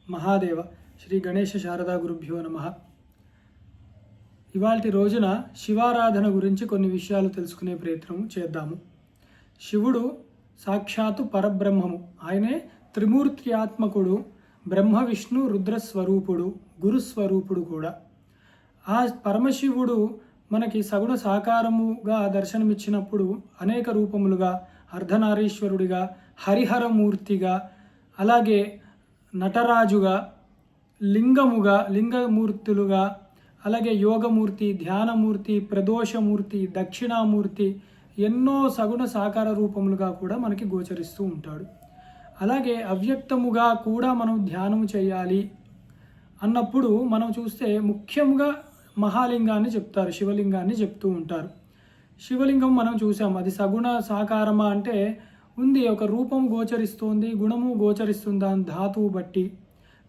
మహాదేవ శ్రీ గణేశ శారదా గురుభ్యో నమ. ఇవాల్టి రోజున శివారాధన గురించి కొన్ని విషయాలు తెలుసుకునే ప్రయత్నం చేద్దాము. శివుడు సాక్షాత్తు పరబ్రహ్మము. ఆయనే త్రిమూర్త్యాత్మకుడు, బ్రహ్మ విష్ణు రుద్రస్వరూపుడు, గురుస్వరూపుడు కూడా. ఆ పరమశివుడు మనకి సగుణ సాకారముగా దర్శనమిచ్చినప్పుడు అనేక రూపములుగా, అర్ధనారీశ్వరుడిగా, హరిహరమూర్తిగా, అలాగే నటరాజుగా, లింగముగా, లింగమూర్తులుగా, అలాగే యోగమూర్తి, ధ్యానమూర్తి, ప్రదోషమూర్తి, దక్షిణామూర్తి, ఎన్నో సగుణ సాకార రూపములుగా కూడా మనకి గోచరిస్తూ ఉంటాడు. అలాగే అవ్యక్తముగా కూడా మనం ధ్యానము చేయాలి అన్నప్పుడు మనం చూస్తే ముఖ్యంగా మహాలింగాన్ని చెప్తారు, శివలింగాన్ని చెప్తూ ఉంటారు. శివలింగం మనం చూసాం, అది సగుణ సాకారమా అంటే ఉంది, ఒక రూపం గోచరిస్తోంది, గుణము గోచరిస్తుంది దాని ధాతువు బట్టి.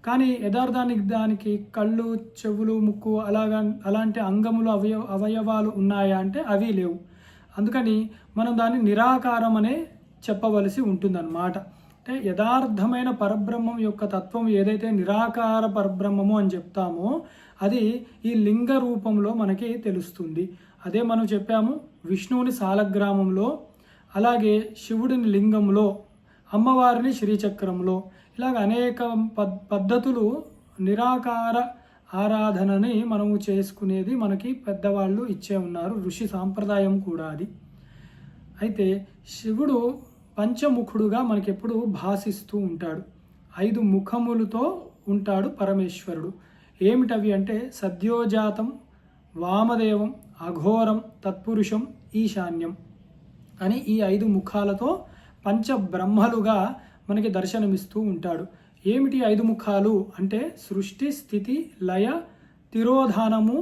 కానీ యథార్థానికి దానికి కళ్ళు, చెవులు, ముక్కు అలాంటి అంగములు, అవయవాలు ఉన్నాయా అంటే అవి లేవు. అందుకని మనం దాన్ని నిరాకారం అనే చెప్పవలసి ఉంటుందన్నమాట. అంటే యథార్థమైన పరబ్రహ్మం యొక్క తత్వం ఏదైతే నిరాకార పరబ్రహ్మము అని చెప్తామో అది ఈ లింగ రూపంలో మనకి తెలుస్తుంది. అదే మనం చెప్పాము, విష్ణువుని సాలగ్రామంలో, అలాగే శివుడిని లింగంలో, అమ్మవారిని శ్రీచక్రంలో, ఇలాగ అనేక పద్ధతులు నిరాకార ఆరాధనని మనము చేసుకునేది మనకి పెద్దవాళ్ళు ఇచ్చే ఉన్నారు, ఋషి సాంప్రదాయం కూడా అది. అయితే శివుడు పంచముఖుడుగా మనకెప్పుడు భాసిస్తూ ఉంటాడు. 5 ముఖములతో ఉంటాడు పరమేశ్వరుడు. ఏమిటవి అంటే సద్యోజాతం, వామదేవం, అఘోరం, తత్పురుషం, ఈశాన్యం అని ఈ 5 ముఖాలతో పంచబ్రహ్మలుగా మనకి దర్శనమిస్తూ ఉంటాడు. ఏమిటి 5 ముఖాలు అంటే సృష్టి, స్థితి, లయ, తిరోధానము,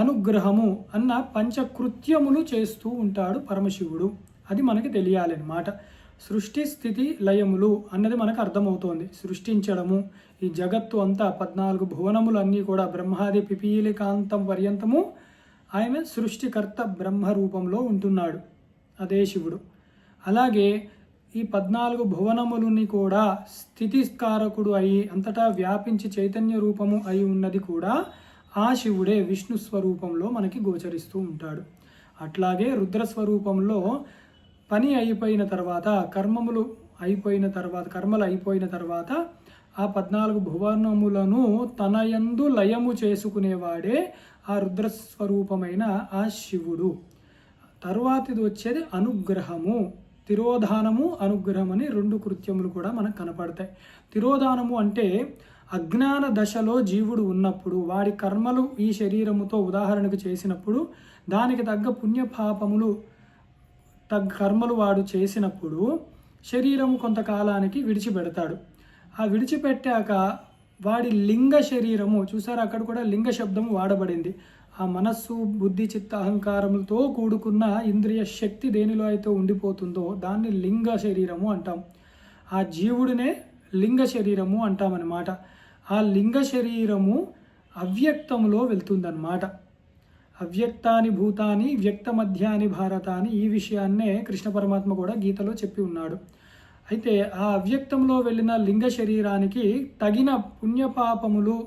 అనుగ్రహము అన్న పంచకృత్యములు చేస్తూ ఉంటాడు పరమశివుడు. అది మనకి తెలియాలన్నమాట. సృష్టి, స్థితి, లయములు అన్నది మనకు అర్థమవుతోంది. సృష్టించడము, ఈ జగత్తు అంతా 14 భువనములన్నీ కూడా బ్రహ్మాది పిపీలికాంతం పర్యంతము ఆయన సృష్టికర్త బ్రహ్మ రూపంలో ఉంటున్నాడు, అదే శివుడు. అలాగే ఈ 14 భువనములని కూడా స్థితికారకుడు అయి అంతటా వ్యాపించి చైతన్య రూపము అయి ఉన్నది కూడా ఆ శివుడే విష్ణు స్వరూపంలో మనకి గోచరిస్తూ ఉంటాడు. అట్లాగే రుద్రస్వరూపంలో పని అయిపోయిన తర్వాత, కర్మలు అయిపోయిన తర్వాత ఆ 14 భువనములను తనయందు లయము చేసుకునేవాడే ఆ రుద్రస్వరూపమైన ఆ శివుడు. తరువాతిది వచ్చేది అనుగ్రహము. తిరోధానము, అనుగ్రహం అని 2 కృత్యములు కూడా మనకు కనపడతాయి. తిరోధానము అంటే అజ్ఞాన దశలో జీవుడు ఉన్నప్పుడు వాడి కర్మలు ఈ శరీరముతో ఉదాహరణకు చేసినప్పుడు దానికి తగ్గ పుణ్యపాపములు కర్మలు వాడు చేసినప్పుడు శరీరము కొంతకాలానికి విడిచిపెడతాడు. ఆ విడిచిపెట్టాక వాడి లింగ శరీరము, చూసారు అక్కడ కూడా లింగ శబ్దము వాడబడింది. ఆ మనస్సు, బుద్ధి, చిత్త, అహంకారములతో కూడుకున్న ఇంద్రియ శక్తి దేనిలో అయితే ఉండిపోతుందో దాన్ని లింగ శరీరము అంటాం. ఆ జీవుడినే లింగ శరీరము అంటామన్నమాట. ఆ లింగ శరీరము అవ్యక్తములో వెళ్తుందన్నమాట. అవ్యక్తాని భూతాని వ్యక్త మధ్యాని భారతాని, ఈ విషయాన్నే కృష్ణ పరమాత్మ కూడా గీతలో చెప్పి ఉన్నాడు. అయితే ఆ అవ్యక్తంలో వెళ్ళిన లింగ శరీరానికి తగిన పుణ్యపాపములు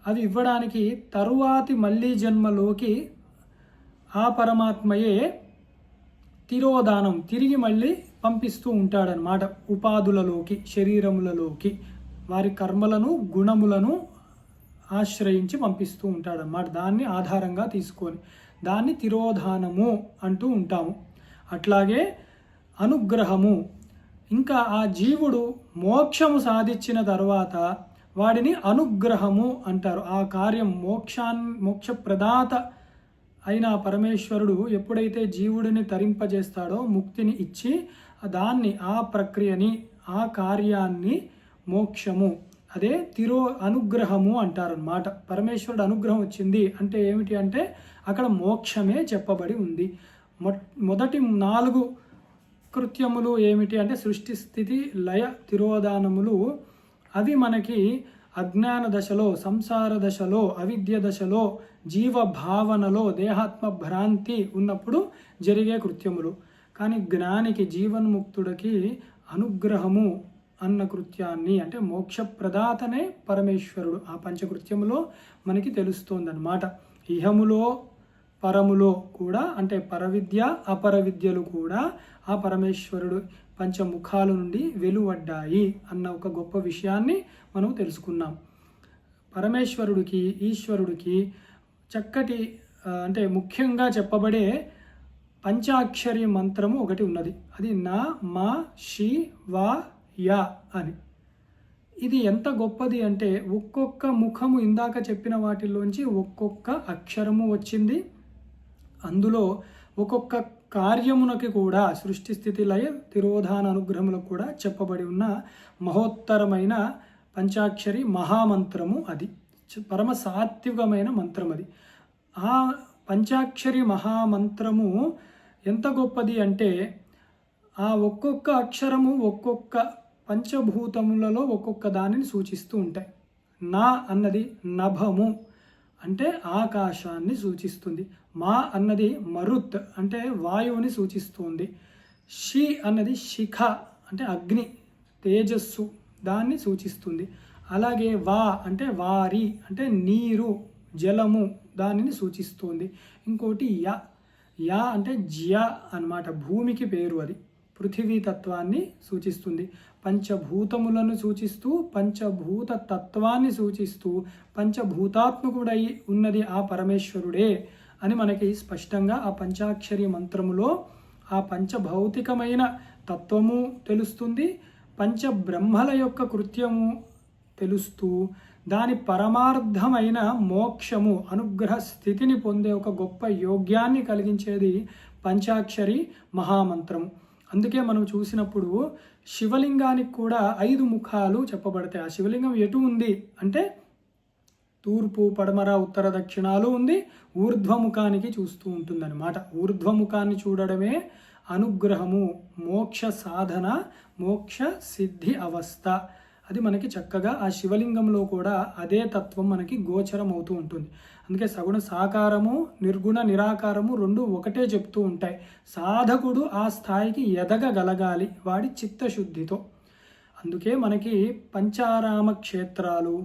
అవి ఇవ్వడానికి తరువాతి మళ్ళీ జన్మలోకి ఆ పరమాత్మయే తిరోధానం తిరిగి మళ్ళీ పంపిస్తూ ఉంటాడనమాట. ఉపాధులలోకి, శరీరములలోకి వారి కర్మలను, గుణములను ఆశ్రయించి పంపిస్తూ ఉంటాడన్నమాట. దాన్ని ఆధారంగా తీసుకొని దాన్ని తిరోధానము అంటూ ఉంటాము. అట్లాగే అనుగ్రహము, ఇంకా ఆ జీవుడు మోక్షము సాధించిన తర్వాత వాడిని అనుగ్రహము అంటారు. ఆ కార్యం మోక్ష ప్రదాత అయిన పరమేశ్వరుడు ఎప్పుడైతే జీవుడిని తరింపజేస్తాడో, ముక్తిని ఇచ్చి దాన్ని, ఆ ప్రక్రియని, ఆ కార్యాన్ని మోక్షము, అదే అనుగ్రహము అంటారనమాట. పరమేశ్వరుడు అనుగ్రహం వచ్చింది అంటే ఏమిటి అంటే అక్కడ మోక్షమే చెప్పబడి ఉంది. మొదటి 4 కృత్యములు ఏమిటి అంటే సృష్టి, స్థితి, లయ, తిరోధానములు. అవి మనకి అజ్ఞాన దశలో, సంసార దశలో, అవిద్య దశలో, జీవ భావనలో, దేహాత్మ భ్రాంతి ఉన్నప్పుడు జరిగే కృత్యములు. కానీ జ్ఞానికి, జీవన్ముక్తుడికి అనుగ్రహము అన్న కృత్యాన్ని, అంటే మోక్ష ప్రదాతనే పరమేశ్వరుడు ఆ పంచకృత్యములో మనకి తెలుస్తోందన్నమాట. ఇహములో పరములో కూడా, అంటే పరవిద్య అపర విద్యలు కూడా ఆ పరమేశ్వరుడు పంచముఖాల నుండి వెలువడ్డాయి అన్న ఒక గొప్ప విషయాన్ని మనం తెలుసుకున్నాం. పరమేశ్వరుడికి ఈశ్వరుడికి చక్కటి అంటే ముఖ్యంగా చెప్పబడే పంచాక్షరి మంత్రము ఒకటి ఉన్నది. అది నా మా షి వా యా అని. ఇది ఎంత గొప్పది అంటే ఒక్కొక్క ముఖము ఇందాక చెప్పిన వాటిల్లోంచి ఒక్కొక్క అక్షరము వచ్చింది. అందులో ఒక్కొక్క కార్యమునకి కూడా సృష్టి స్థితి లయ తిరోధాన అనుగ్రహములకు కూడా చెప్పబడి ఉన్న మహోత్తరమైన పంచాక్షరి మహామంత్రము అది. పరమ సాత్వికమైన మంత్రం అది. ఆ పంచాక్షరి మహామంత్రము ఎంత గొప్పది అంటే ఆ ఒక్కొక్క అక్షరము ఒక్కొక్క పంచభూతములలో ఒక్కొక్క దానిని సూచిస్తూ ఉంటాయి. నా అన్నది నభము, అంటే ఆకాశాన్ని సూచిస్తుంది. మా అన్నది మరుత్, అంటే వాయువుని సూచిస్తుంది. షి అన్నది శిఖ, అంటే అగ్ని తేజస్సు, దాన్ని సూచిస్తుంది. అలాగే వా అంటే వారి, అంటే నీరు జలము, దానిని సూచిస్తుంది. ఇంకోటి యా, యా అంటే జ్య అన్నమాట, భూమికి పేరు. అది పృథివీ తత్వాన్ని సూచిస్తుంది. పంచభూతములను సూచిస్తూ పంచభూత తత్వాన్ని సూచిస్తూ పంచభూతాత్మకుడై ఉన్నది ఆ పరమేశ్వరుడే అని మనకి స్పష్టంగా ఆ పంచాక్షరి మంత్రములో ఆ పంచభౌతికమైన తత్వము తెలుస్తుంది. పంచబ్రహ్మల యొక్క కృత్యము తెలుస్తూ దాని పరమార్థమైన మోక్షము అనుగ్రహ స్థితిని పొందే ఒక గొప్ప యోగ్యాన్ని కలిగించేది పంచాక్షరి మహామంత్రము. అందుకే మనం చూసినప్పుడు శివలింగానికి కూడా 5 ముఖాలు చెప్పబడతాయి. ఆ శివలింగం ఎటు ఉంది అంటే తూర్పు పడమర ఉత్తర దక్షిణాలు ఉంది. ఊర్ధ్వముఖానికి చూస్తూ ఉంటుందన్నమాట. ఊర్ధ్వముఖాన్ని చూడడమే అనుగ్రహము, మోక్ష సాధన, మోక్ష సిద్ధి అవస్థ. అది మనకి చక్కగా ఆ శివలింగంలో కూడా అదే తత్వం మనకి గోచరం అవుతూ ఉంటుంది. అందుకే సగుణ సాకారము నిర్గుణ నిరాకారము రెండు ఒకటే చెప్తూ ఉంటాయి. సాధకుడు ఆ స్థాయికి ఎదగగలగాలి వాడి చిత్తశుద్ధితో. అందుకే మనకి పంచారామ క్షేత్రాలు,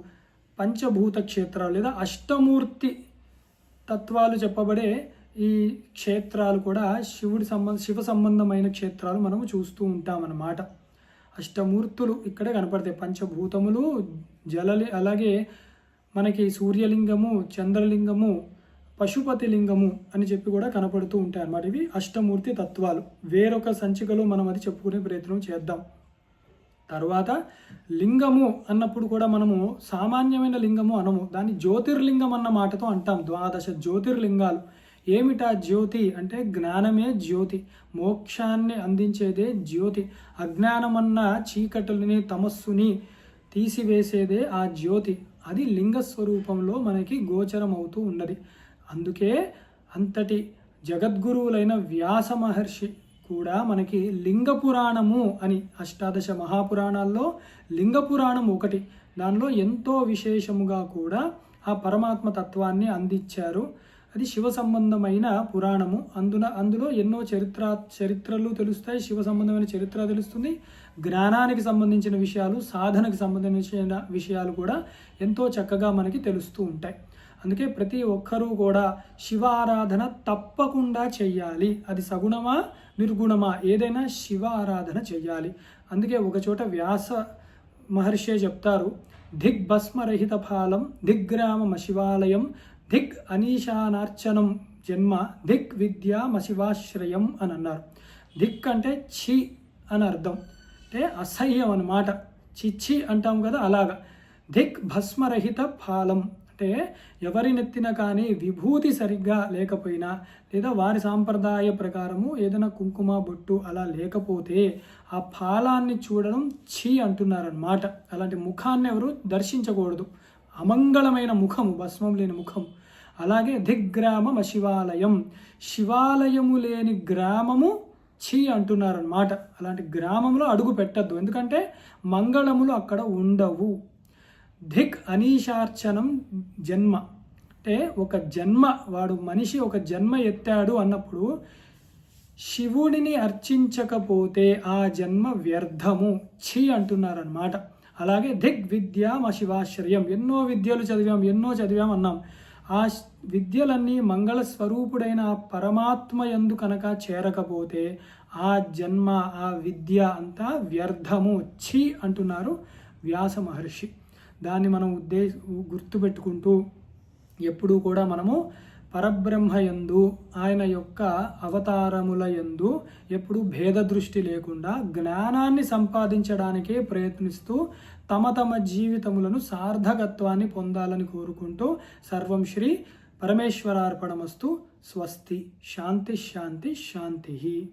పంచభూత క్షేత్రాలు లేదా అష్టమూర్తి తత్వాలు చెప్పబడే ఈ క్షేత్రాలు కూడా శివ సంబంధమైన క్షేత్రాలు మనము చూస్తూ ఉంటామన్నమాట. అష్టమూర్తులు ఇక్కడే కనపడతాయి. పంచభూతములు, అలాగే మనకి సూర్యలింగము, చంద్రలింగము, పశుపతి లింగము అని చెప్పి కూడా కనపడుతూ ఉంటాయి అన్నమాట. ఇవి అష్టమూర్తి తత్వాలు. వేరొక సంచికలో మనం అది చెప్పుకునే ప్రయత్నం చేద్దాం. తర్వాత లింగము అన్నప్పుడు కూడా మనము సామాన్యమైన లింగము అనము, దాన్ని జ్యోతిర్లింగం అన్న మాటతో అంటాం. 12 జ్యోతిర్లింగాలు. ఏమిటా జ్యోతి అంటే జ్ఞానమే జ్యోతి, మోక్షాన్ని అందించేదే జ్యోతి. అజ్ఞానమన్న చీకటులని తమస్సుని తీసివేసేదే ఆ జ్యోతి. అది లింగ స్వరూపంలో మనకి గోచరం అవుతూ ఉన్నది. అందుకే అంతటి జగద్గురువులైన వ్యాస మహర్షి కూడా మనకి లింగ పురాణము అని 18 మహాపురాణాల్లో లింగ పురాణం ఒకటి. దానిలో ఎంతో విశేషముగా కూడా ఆ పరమాత్మ తత్వాన్ని అందించారు. అది శివ సంబంధమైన పురాణము. అందులో ఎన్నో చరిత్రలు తెలుస్తాయి. శివ సంబంధమైన చరిత్ర తెలుస్తుంది. జ్ఞానానికి సంబంధించిన విషయాలు, సాధనకు సంబంధించిన విషయాలు కూడా ఎంతో చక్కగా మనకి తెలుస్తూ ఉంటాయి. అందుకే ప్రతి ఒక్కరూ కూడా శివ ఆరాధన తప్పకుండా చెయ్యాలి. అది సగుణమా నిర్గుణమా ఏదైనా శివ ఆరాధన చెయ్యాలి. అందుకే ఒకచోట వ్యాస మహర్షి చెప్తారు, దిగ్ భస్మరహిత ఫాలం దిగ్గ్రామ శివాలయం దిగ్ అనీశానార్చనం జన్మ దిగ్ విద్యామశివాశ్రయం అని అన్నారు. దిక్ అంటే ఛీ అని అర్థం, అంటే అసహ్యం అన్నమాట. చిచ్చి అంటాం కదా, అలాగా. దిక్ భస్మరహిత ఫాలం అంటే ఎవరినెత్తిన కానీ విభూతి సరిగ్గా లేకపోయినా లేదా వారి సాంప్రదాయ ప్రకారము ఏదైనా కుంకుమ బొట్టు అలా లేకపోతే ఆ ఫాలాన్ని చూడడం ఛీ అంటున్నారన్నమాట. అలాంటి ముఖాన్ని ఎవరు దర్శించకూడదు. అమంగళమైన ముఖము, భస్మం లేని ముఖం. అలాగే దిగ్గ్రామం శివాలయం, శివాలయము లేని గ్రామము ఛీ అంటున్నారన్నమాట. అలాంటి గ్రామంలో అడుగు పెట్టద్దు, ఎందుకంటే మంగళములు అక్కడ ఉండవు. ధిక్ అనీశార్చనం జన్మ అంటే ఒక జన్మ, వాడు మనిషి ఒక జన్మ ఎత్తాడు అన్నప్పుడు శివుడిని అర్చించకపోతే ఆ జన్మ వ్యర్థము ఛీ అంటున్నారనమాట. అలాగే దిగ్విద్యామ శివాశ్రయం, ఎన్నో విద్యలు చదివాం, ఎన్నో చదివాం అన్నాం. ఆ విద్యలన్నీ మంగళ స్వరూపుడైన పరమాత్మ యందు కనుక చేరకపోతే ఆ జన్మ, ఆ విద్య అంతా వ్యర్థము ఛీ అంటున్నారు వ్యాస మహర్షి. దాన్ని మనం గుర్తుపెట్టుకుంటూ ఎప్పుడూ కూడా మనము పరబ్రహ్మ యందు, ఆయన యొక్క అవతారముల యందు ఎప్పుడు భేద దృష్టి లేకుండా జ్ఞానాన్ని సంపాదించడానికే ప్రయత్నిస్తూ తమ తమ జీవితములను సార్థకత్వాన్ని పొందాలని కోరుకుంటూ సర్వం శ్రీ పరమేశ్వరార్పణమస్తు. స్వస్తి. శాంతి శాంతి శాంతి.